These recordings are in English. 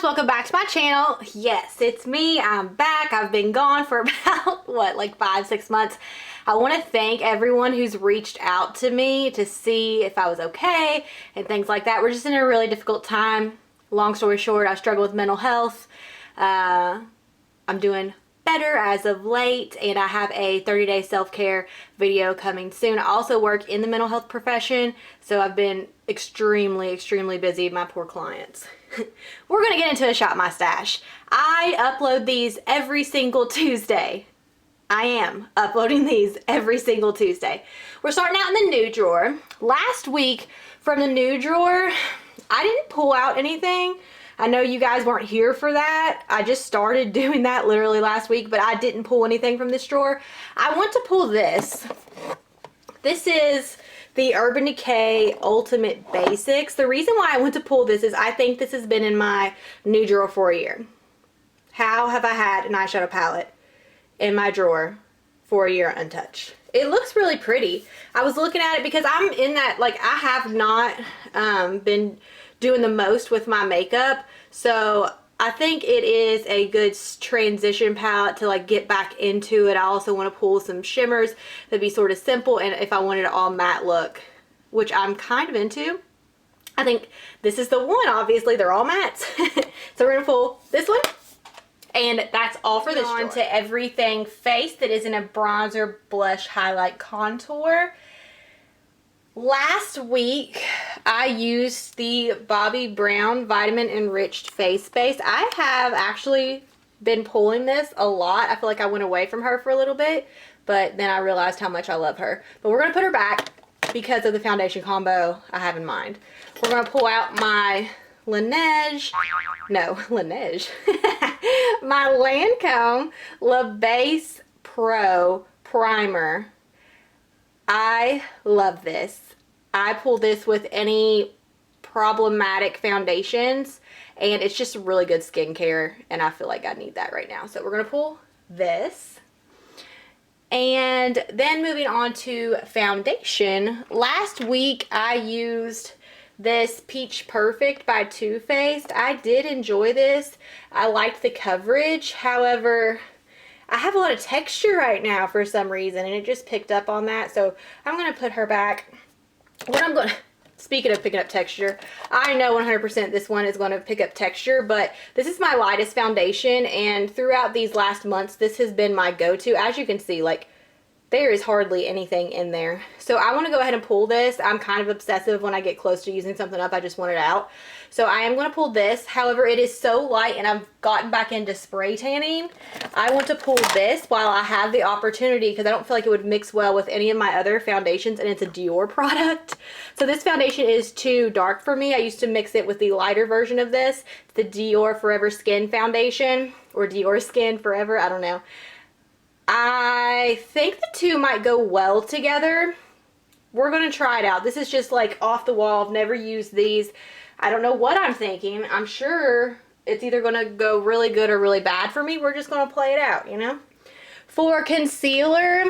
guys, welcome back to my channel. Yes, it's me. I'm back. I've been gone for about what, like 5-6 months. I want to thank everyone who's reached out to me to see if I was okay and things like that. We're just in a really difficult time. Long story short, I struggle with mental health. I'm doing better as of late, and I have a 30-day self-care video coming soon. I also work in the mental health profession, so I've been extremely busy with my poor clients. We're gonna get into a Shop My Stash. I upload these every single Tuesday. I am uploading these every single Tuesday. We're starting out in the new drawer. Last week from the new drawer, I didn't pull out anything. I know you guys weren't here for that. I just started doing that literally last week, but I didn't pull anything from this drawer. I want to pull this. This is the Urban Decay Ultimate Basics. The reason why I want to pull this is I think this has been in my new drawer for a year. How have I had an eyeshadow palette in my drawer for a year untouched? It looks really pretty. I was looking at it because I'm in that, like, I have not been doing the most with my makeup, so I think it is a good transition palette to like get back into it. I also want to pull some shimmers that'd be sort of simple, and if I wanted an all matte look, which I'm kind of into, I think this is the one. Obviously they're all mattes. So we're gonna pull this one, and that's all for this drawer. On to everything face that isn't a bronzer, blush, highlight, contour. Last week, I used the Bobbi Brown Vitamin Enriched Face Base. I have actually been pulling this a lot. I feel like I went away from her for a little bit, but then I realized how much I love her. But we're going to put her back because of the foundation combo I have in mind. We're going to pull out my Laneige, my Lancome La Base Pro Primer. I love this. I pull this with any problematic foundations, and it's just really good skincare, and I feel like I need that right now. So we're going to pull this. And then moving on to foundation. Last week I used this Peach Perfect by Too Faced. I did enjoy this. I liked the coverage. However, I have a lot of texture right now for some reason, and it just picked up on that. So I'm going to put her back. Speaking of picking up texture, I know 100% this one is going to pick up texture, but this is my lightest foundation, and throughout these last months, this has been my go-to. As you can see, like, there is hardly anything in there. So I want to go ahead and pull this. I'm kind of obsessive when I get close to using something up. I just want it out. So I am going to pull this. However, it is so light, and I've gotten back into spray tanning. I want to pull this while I have the opportunity, because I don't feel like it would mix well with any of my other foundations, and it's a Dior product. So this foundation is too dark for me. I used to mix it with the lighter version of this, the Dior Forever Skin Foundation, or Dior Skin Forever, I don't know. I think the two might go well together. We're going to try it out. This is just like off the wall. I've never used these. I don't know what I'm thinking. I'm sure it's either going to go really good or really bad for me. We're just going to play it out, you know? For concealer,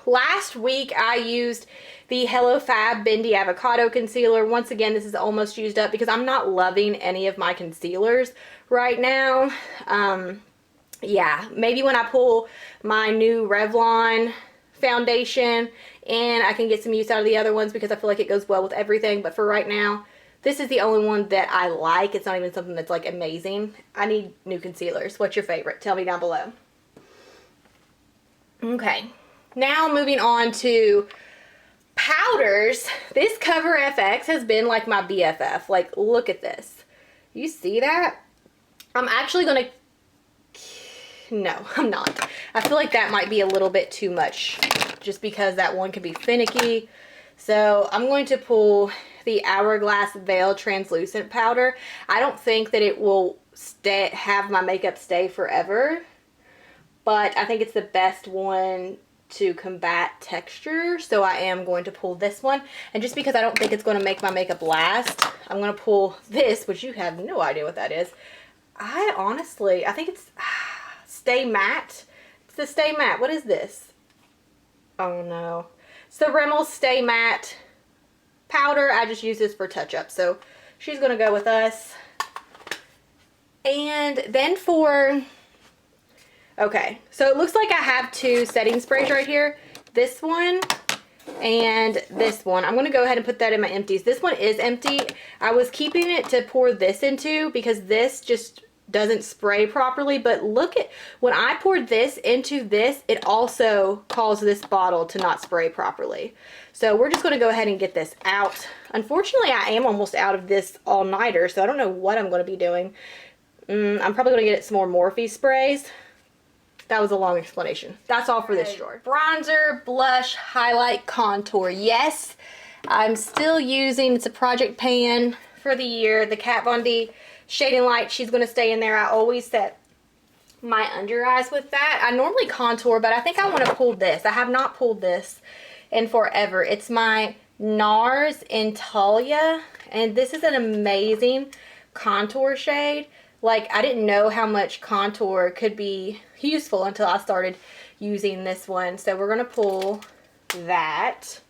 last week I used the Hello Fab Bendy Avocado Concealer. Once again, this is almost used up because I'm not loving any of my concealers right now. Yeah, maybe when I pull my new Revlon foundation and I can get some use out of the other ones, because I feel like it goes well with everything. But for right now, this is the only one that I like. It's not even something that's like amazing. I need new concealers. What's your favorite? Tell me down below. Okay, now moving on to powders. This Cover FX has been like my BFF. Like, look at this. You see that? I'm actually going to... No, I'm not. I feel like that might be a little bit too much, just because that one could be finicky. So I'm going to pull the Hourglass Veil Translucent Powder. I don't think that it will have my makeup stay forever, but I think it's the best one to combat texture. So I am going to pull this one. And just because I don't think it's going to make my makeup last, I'm going to pull this, which you have no idea what that is. I think it's... Stay Matte. It's the Stay Matte. What is this? Oh no. It's the Rimmel Stay Matte powder. I just use this for touch up. So she's going to go with us. And then okay, so it looks like I have two setting sprays right here. This one and this one. I'm going to go ahead and put that in my empties. This one is empty. I was keeping it to pour this into because this just doesn't spray properly, but look at when I poured this into this, it also caused this bottle to not spray properly. So we're just going to go ahead and get this out. Unfortunately, I am almost out of this all-nighter, so I don't know what I'm going to be doing. I'm probably going to get some more Morphe sprays. That was a long explanation. That's all for this drawer. Bronzer, blush, highlight, contour. Yes, I'm still using, it's a project pan for the year, the Kat Von D Shading Light. She's going to stay in there. I always set my under eyes with that. I normally contour, but I think I want to pull this. I have not pulled this in forever. It's my NARS Intalia, and this is an amazing contour shade. Like, I didn't know how much contour could be useful until I started using this one. So we're going to pull that.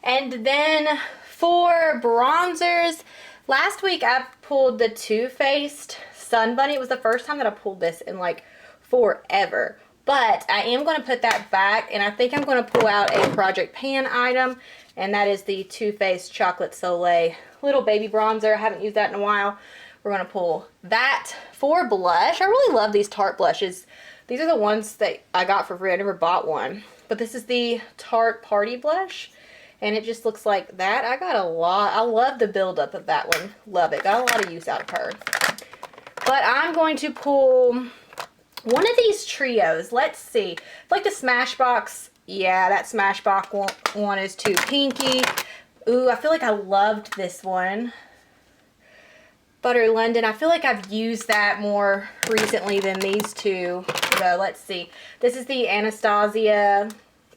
And then for bronzers, last week I pulled the Too Faced Sun Bunny. It was the first time that I pulled this in like forever. But I am going to put that back, and I think I'm going to pull out a Project Pan item, and that is the Too Faced Chocolate Soleil little baby bronzer. I haven't used that in a while. We're going to pull that. For blush, I really love these Tarte blushes. These are the ones that I got for free. I never bought one. But this is the Tarte Party Blush. And it just looks like that. I got a lot. I love the buildup of that one. Love it. Got a lot of use out of her. But I'm going to pull one of these trios. Let's see. Like the Smashbox. Yeah, that Smashbox one is too pinky. Ooh, I feel like I loved this one. Butter London. I feel like I've used that more recently than these two. So let's see. This is the Anastasia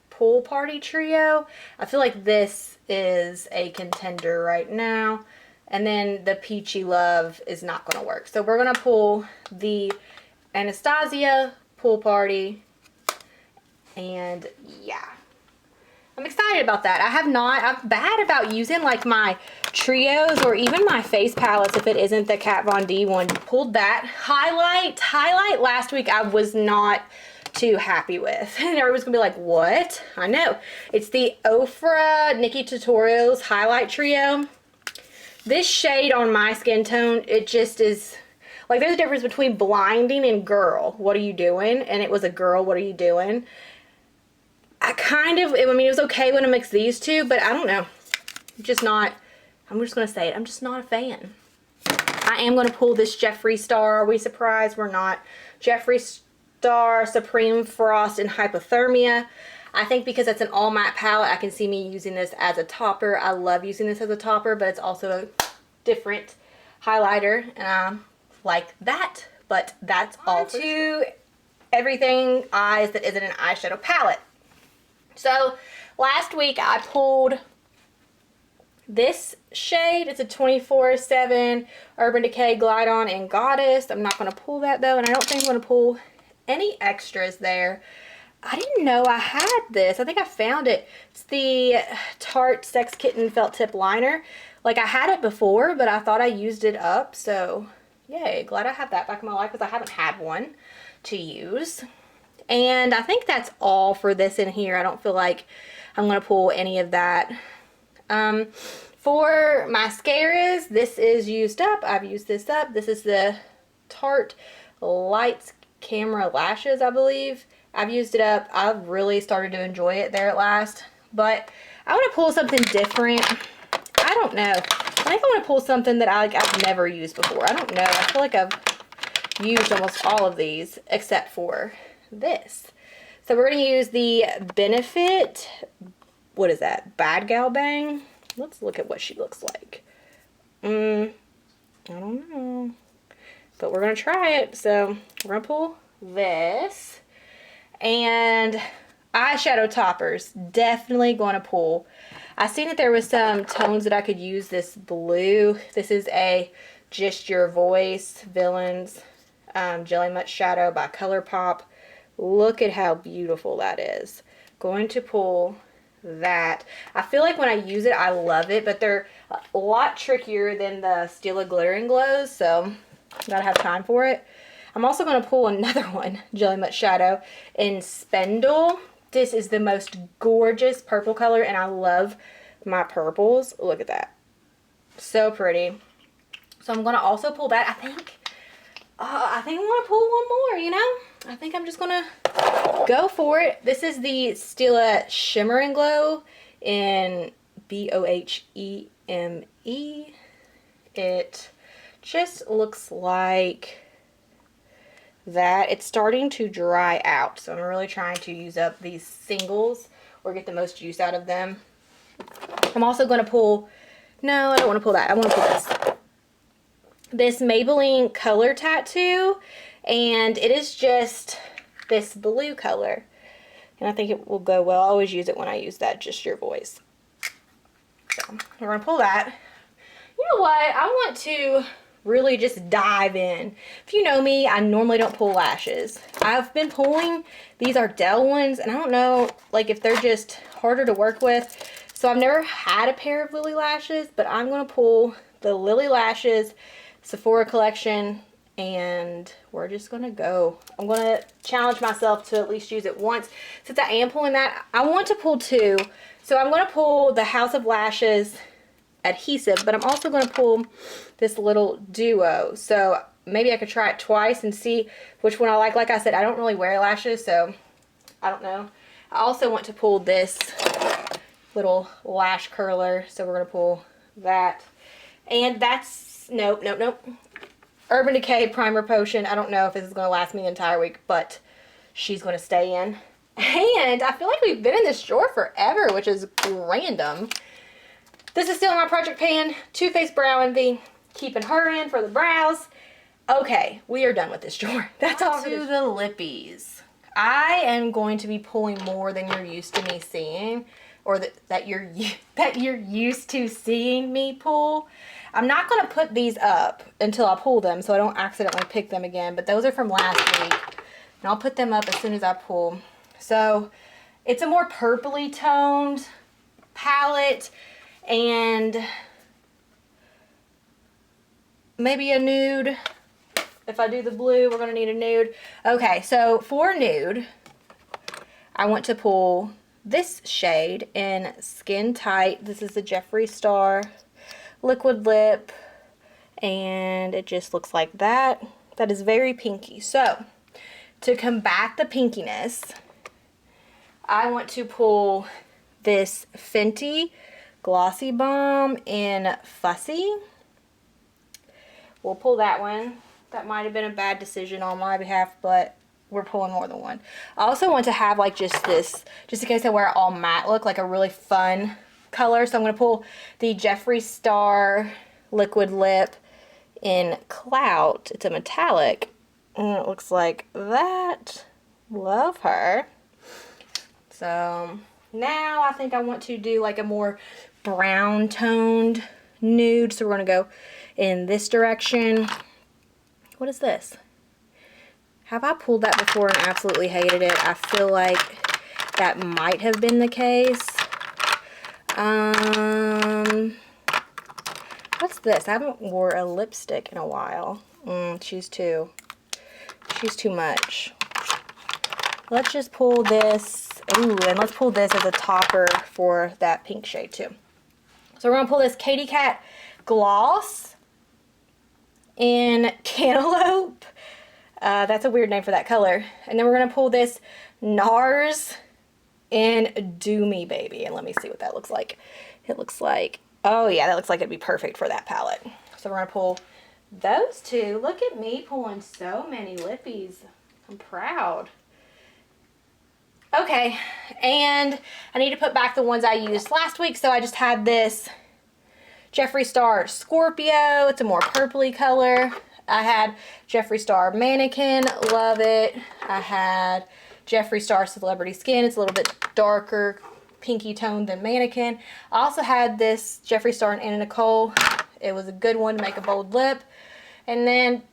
Pool Party Trio. I feel like this is a contender right now. And then the Peachy Love is not going to work. So we're going to pull the Anastasia Pool Party. And yeah. I'm excited about that. I'm bad about using like my trios or even my face palettes if it isn't the Kat Von D one. Pulled that. Highlight last week I was not too happy with. And everyone's gonna be like, what? I know. It's the Ofra Nikki Tutorials Highlight Trio. This shade on my skin tone, it just is, like there's a difference between blinding and girl. What are you doing? And it was a girl, what are you doing? I mean, it was okay when I mixed these two, but I don't know. I'm just going to say it. I'm just not a fan. I am going to pull this Jeffree Star. Are we surprised? We're not. Jeffree Star Supreme Frost in Hypothermia. I think because it's an all matte palette, I can see me using this as a topper. I love using this as a topper, but it's also a different highlighter, and I like that. But that's all to everything eyes that isn't an eyeshadow palette. So last week I pulled this shade. It's a 24/7 Urban Decay Glide On in Goddess. I'm not going to pull that though, and I don't think I'm going to pull any extras there. I didn't know I had this. I think I found it. It's the Tarte Sex Kitten Felt Tip Liner. Like I had it before, but I thought I used it up. So yay, glad I have that back in my life because I haven't had one to use. And I think that's all for this in here. I don't feel like I'm going to pull any of that. For mascaras, this is used up. I've used this up. This is the Tarte Lights Camera Lashes, I believe. I've used it up. I've really started to enjoy it there at last. But I want to pull something different. I don't know. I think I want to pull something that I've never used before. I don't know. I feel like I've used almost all of these except for this. So we're going to use the Benefit, what is that, Bad Gal Bang? Let's look at what she looks like. I don't know, but we're going to try it. So we're going to pull this, and eyeshadow toppers, definitely going to pull. I seen that there was some tones that I could use. This blue, this is a Just Your Voice Villains Jelly Much Shadow by ColourPop. Look at how beautiful that is. Going to pull that. I feel like when I use it, I love it, but they're a lot trickier than the Stila Glitter and Glows, so Gotta have time for it. I'm also gonna pull another one, Jelly Mutt Shadow in Spindle. This is the most gorgeous purple color, and I love my purples. Look at that. So pretty. So I'm gonna also pull that. I think I'm gonna pull one more, you know? I think I'm just gonna go for it. This is the Stila Shimmer and Glow in Boheme. It just looks like that. It's starting to dry out, so I'm really trying to use up these singles or get the most use out of them. I'm also going to pull, no, I don't want to pull that. I want to pull this Maybelline Color Tattoo, and it is just this blue color, and I think it will go well. I always use it when I use that Just Your Voice. So we're going to pull that. You know what? I want to really just dive in. If you know me, I normally don't pull lashes. I've been pulling these Ardell ones, and I don't know, like, if they're just harder to work with. So I've never had a pair of Lily lashes, but I'm going to pull the Lily Lashes Sephora collection, and we're just going to go. I'm going to challenge myself to at least use it once. Since I am pulling that, I want to pull two. So I'm going to pull the House of Lashes adhesive, but I'm also going to pull this little duo. So maybe I could try it twice and see which one I like. Like I said, I don't really wear lashes, so I don't know. I also want to pull this little lash curler, so we're going to pull that. And that's, nope. Urban Decay Primer Potion. I don't know if this is going to last me the entire week, but she's going to stay in. And I feel like we've been in this drawer forever, which is random. This is still in my project pan. Too Faced Brow Envy. Keeping her in for the brows. Okay, we are done with this drawer. That's all. To the lippies. I am going to be pulling more than you're used to me seeing, or that you're used to seeing me pull. I'm not going to put these up until I pull them, so I don't accidentally pick them again. But those are from last week, and I'll put them up as soon as I pull. So it's a more purpley toned palette. And maybe a nude. If I do the blue, we're going to need a nude. Okay, so for nude, I want to pull this shade in Skin Tight. This is the Jeffree Star Liquid Lip, and it just looks like that. That is very pinky. So, to combat the pinkiness, I want to pull this Fenty Glossy Bomb in Fussy. We'll pull that one. That might have been a bad decision on my behalf, but we're pulling more than one. I also want to have like just this, just in case I wear all matte look, like a really fun color. So I'm going to pull the Jeffree Star Liquid Lip in Clout. It's a metallic, and it looks like that. Love her. So now I think I want to do like a more brown toned nude, so we're going to go in this direction. What is this? Have I pulled that before and absolutely hated it? I feel like that might have been the case. What's this? I haven't wore a lipstick in a while. She's too much. Let's just pull this. Ooh, and let's pull this as a topper for that pink shade too. So we're going to pull this Katy Kat Gloss in Cantaloupe. That's a weird name for that color. And then we're going to pull this NARS in Do Me Baby. And let me see what that looks like. It looks like, oh yeah, that looks like it'd be perfect for that palette. So we're going to pull those two. Look at me pulling so many lippies. I'm proud. Okay, and I need to put back the ones I used last week, so I just had this Jeffree Star Scorpio. It's a more purpley color. I had Jeffree Star Mannequin, love it. I had Jeffree Star Celebrity Skin. It's a little bit darker, pinky toned than Mannequin. I also had this Jeffree Star and Anna Nicole. It was a good one to make a bold lip. And then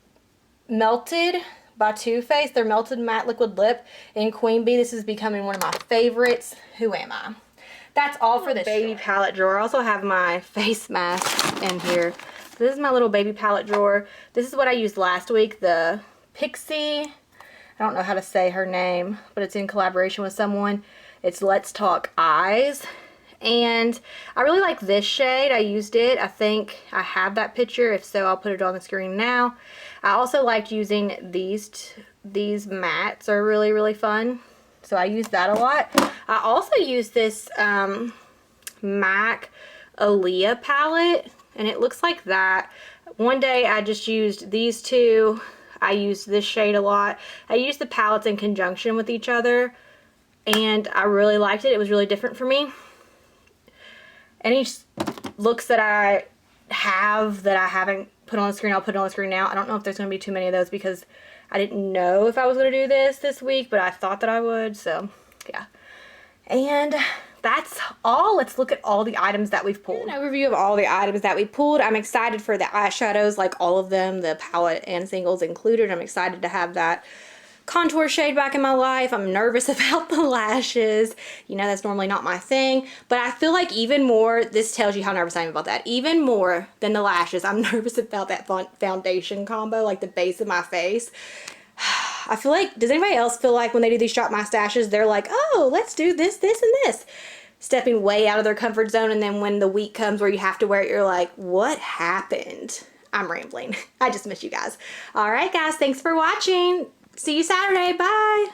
Melted by Too Faced, their Melted Matte Liquid Lip in Queen Bee. This is becoming one of my favorites. Who am I? That's all for this baby palette drawer. I also have my face mask in here. So this is my little baby palette drawer. This is what I used last week, the Pixie. I don't know how to say her name, but it's in collaboration with someone. It's Let's Talk Eyes. And I really like this shade. I used it. I think I have that picture. If so, I'll put it on the screen now. I also liked using these mattes are really, really fun. So I use that a lot. I also use this MAC Aaliyah palette, and it looks like that. One day I just used these two. I used this shade a lot. I used the palettes in conjunction with each other, and I really liked it. It was really different for me. Any looks that I have that I haven't put on the screen, I'll put it on the screen now. I don't know if there's going to be too many of those because I didn't know if I was going to do this week, but I thought that I would, so yeah. And that's all. Let's look at all the items that we've pulled. An overview of all the items that we pulled. I'm excited for the eyeshadows, like all of them, the palette and singles included. I'm excited to have that contour shade back in my life. I'm nervous about the lashes. You know, that's normally not my thing, but I feel like even more, this tells you how nervous I am about that. Even more than the lashes, I'm nervous about that foundation combo, like the base of my face. I feel like, does anybody else feel like when they do these Shop My Stashes, they're like, oh, let's do this, this, and this. Stepping way out of their comfort zone, and then when the week comes where you have to wear it, you're like, what happened? I'm rambling. I just miss you guys. All right, guys, thanks for watching. See you Saturday. Bye.